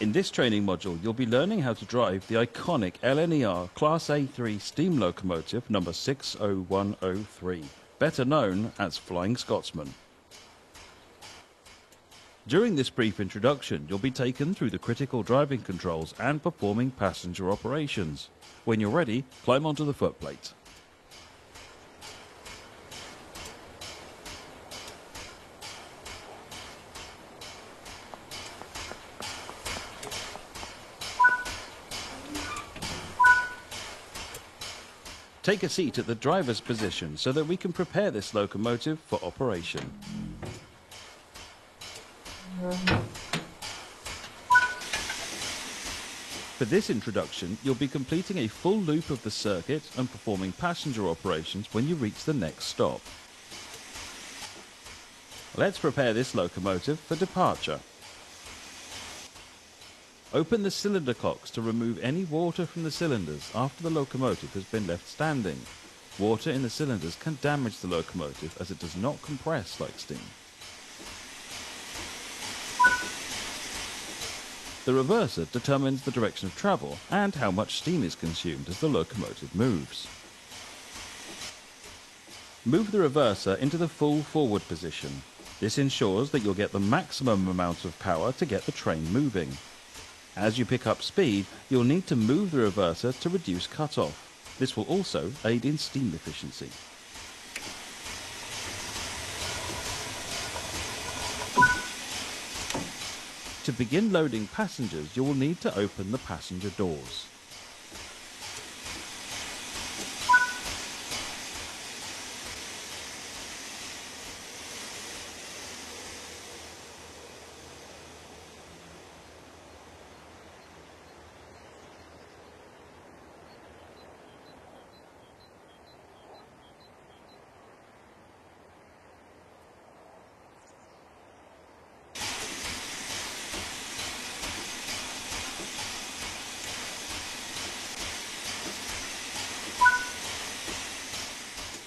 In this training module, you'll be learning how to drive the iconic LNER Class A3 steam locomotive number 60103, better known as Flying Scotsman. During this brief introduction, you'll be taken through the critical driving controls and performing passenger operations. When you're ready, climb onto the footplate. Take a seat at the driver's position so that we can prepare this locomotive for operation. For this introduction, you'll be completing a full loop of the circuit and performing passenger operations when you reach the next stop. Let's prepare this locomotive for departure. Open the cylinder cocks to remove any water from the cylinders after the locomotive has been left standing. Water in the cylinders can damage the locomotive as it does not compress like steam. The reverser determines the direction of travel and how much steam is consumed as the locomotive moves. Move the reverser into the full forward position. This ensures that you'll get the maximum amount of power to get the train moving. As you pick up speed, you'll need to move the reverser to reduce cut-off. This will also aid in steam efficiency. To begin loading passengers, you will need to open the passenger doors.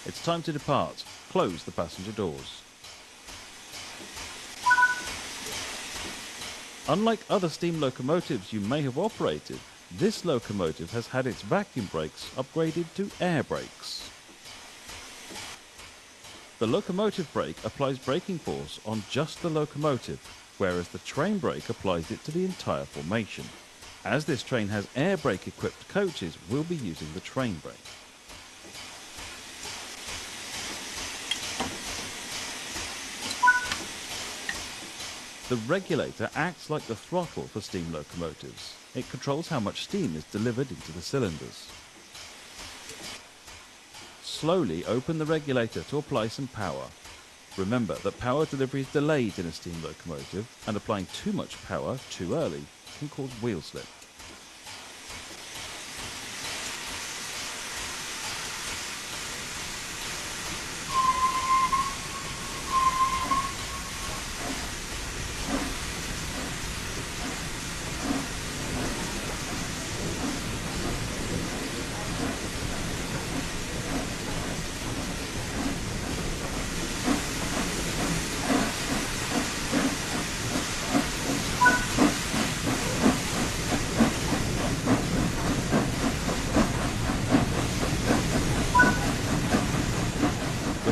It's time to depart. Close the passenger doors. Unlike other steam locomotives you may have operated, this locomotive has had its vacuum brakes upgraded to air brakes. The locomotive brake applies braking force on just the locomotive, whereas the train brake applies it to the entire formation. As this train has air brake equipped coaches, we'll be using the train brake. The regulator acts like the throttle for steam locomotives. It controls how much steam is delivered into the cylinders. Slowly open the regulator to apply some power. Remember that power delivery is delayed in a steam locomotive, and applying too much power too early can cause wheel slip.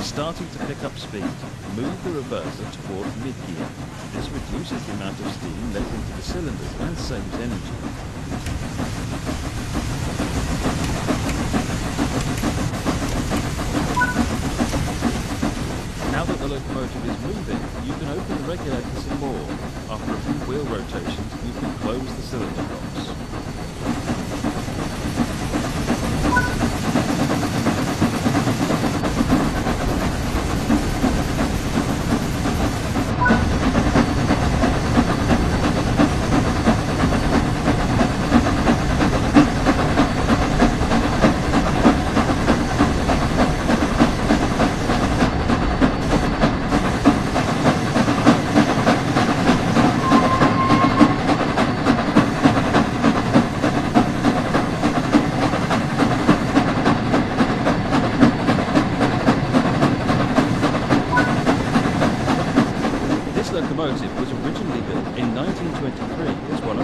Starting to pick up speed, move the reverser toward mid-gear. This reduces the amount of steam let into the cylinders and saves energy. Now that the locomotive is moving, you can open the regulator some more. After a few wheel rotations, you can close the cylinder locks.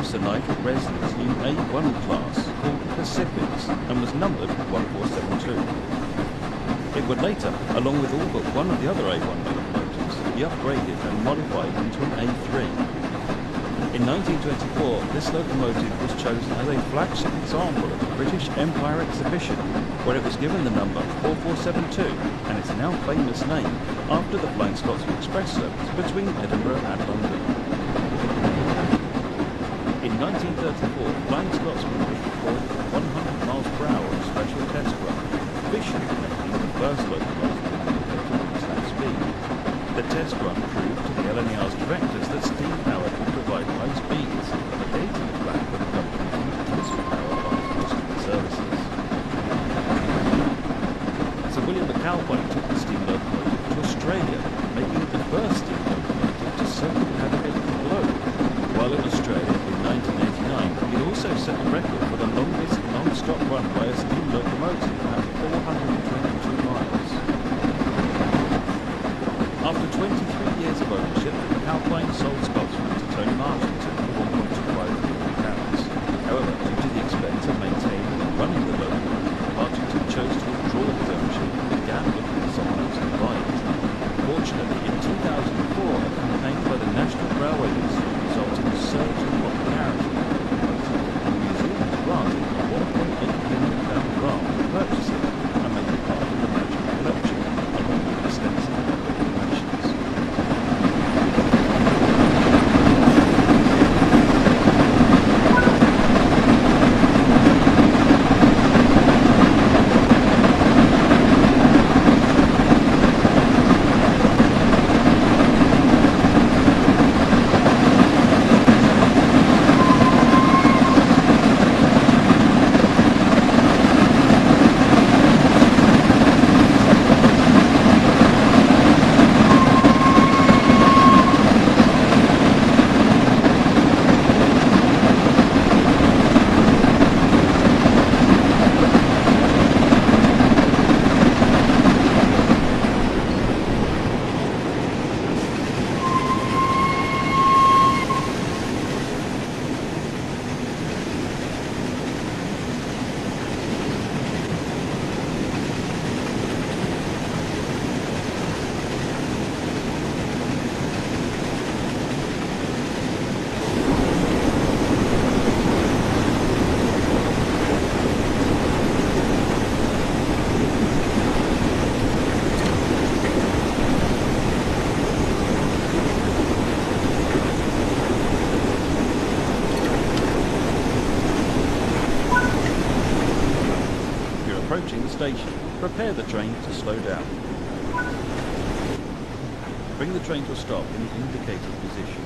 produced a light Resolute A1 class called Pacifics and was numbered 1472. It would later, along with all but one of the other A1 locomotives, be upgraded and modified into an A3. In 1924, this locomotive was chosen as a flagship example of the British Empire Exhibition, where it was given the number 4472 and its now famous name after the Flying Scotsman Express service between Edinburgh and London. In 1934, Flying Scotsman was recorded at 100 miles per hour on a special test run, officially making the first locomotive to reach that speed. The test run proved to the LNER's directors that steam power could provide high speeds, negating the fact that the company used diesel power for its services. Sir William McAlpine took the steam locomotive to Australia, making it the first steam locomotive to circumnavigate the globe. While in Australia in 1989, it also set the record for the longest non-stop run by a steam locomotive at 422 miles. After 23 years of ownership, McAlpine sold Scotsman to Tony Marsington for £1.25 million. However, due to the expense of maintaining and running the locomotive, Marsington chose to withdraw his ownership and began looking for someone else to buy it. Fortunately, in 2004, a campaign by the National Railway Museum resulted in a surge in popularity, and the museum was granted a £1.8 million grant to purchase it and make it part of the national collection, along with extensive donations. Approaching the station, prepare the train to slow down. Bring the train to a stop in the indicated position.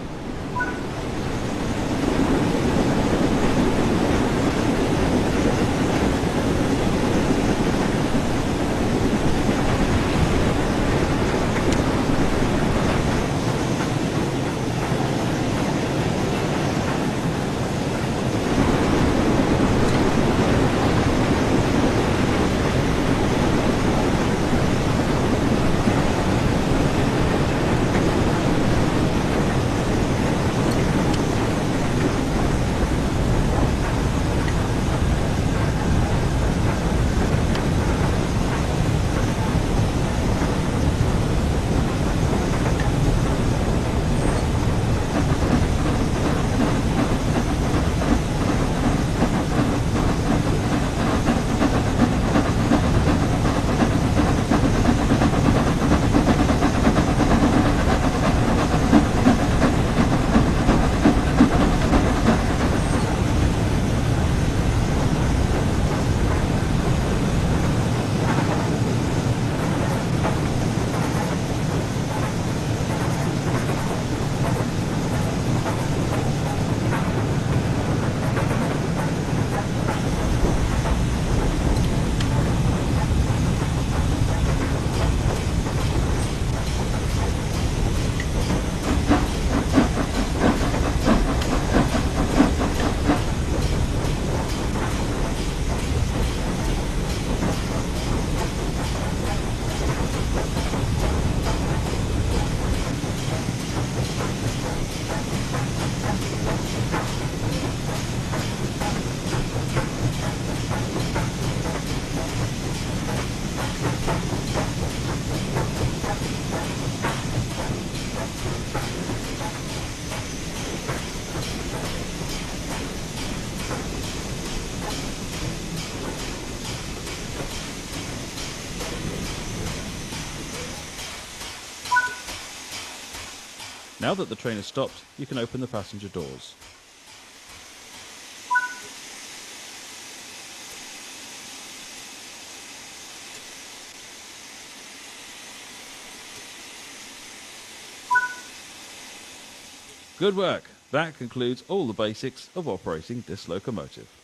Now that the train has stopped, you can open the passenger doors. Good work! That concludes all the basics of operating this locomotive.